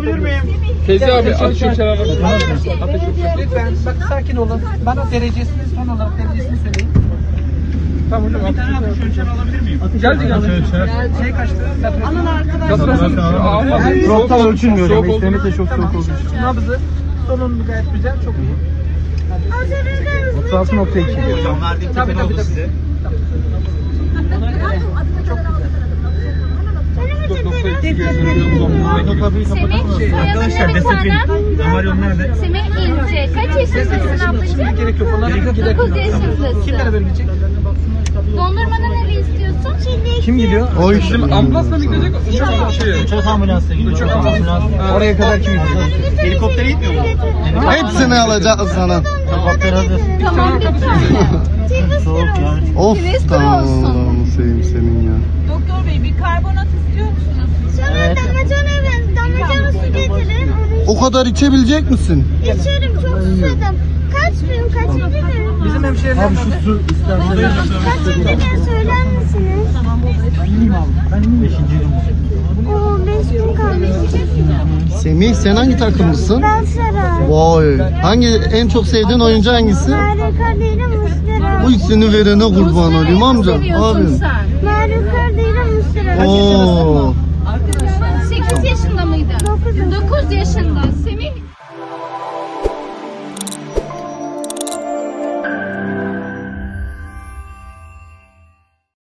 alabilir miyim? Teyze abi ateş ölçer alabilir miyim? Ateş ölçer. Lütfen bak sakin olun. Bana derecesini son olarak derecesini söyleyin. Tamam hocam. Bir tane ateş ölçer alabilir miyim? Geldi. Şey kaçtı? Alın arkadaşlar. Frontal ölçülmüyor hocam. Ekstremite de çok soğuk olduğu için. Nabzı. Sonun gayet güzel. Çok iyi. 36.2. Hocam verdiğim tepe oldu size. Arkadaşlar destek damaryon nerede? Semih İnce. Kaç yaşındasın ablacığım? Gerek yok. Onlara gidelim. 9 yaşındasın. Kimlere verecek? Dondurmanı nereye istiyorsun? Kim gidiyor? Oy. Şimdi ambulansla mı gidecek? Uçak ambulansa gidiyor. Uçak ambulansa. Oraya kadar kim gidiyor? Helikoptere gitmiyor mu? Hepsini alacağız sana. Helikopter hazır. Tamam lütfen. Soğuk yani. Of Kinestir tamam olsun. Allah'ını seveyim senin ya. Doktor bey bir karbonat istiyor musunuz? Evet. Damacana su getirin. O kadar içebilecek misin? İçerim, çok susadım. Kaçıncı gün? Bizim hemşehriler. Abi şu su istersen. Kaçıncı gün söyler misiniz? Oo, 5 gün kalmış. Semih sen hangi takımlısın? Galatasaray. Vay. En çok sevdiğin oyuncu hangisi? Harika değilim, Muslera. Bu ikisini verene kurban olayım amcam. Seviyorsun Abim. sen. Harika değilim, Muslera. Oo. 8 yaşında mıydın? 9 yaşında.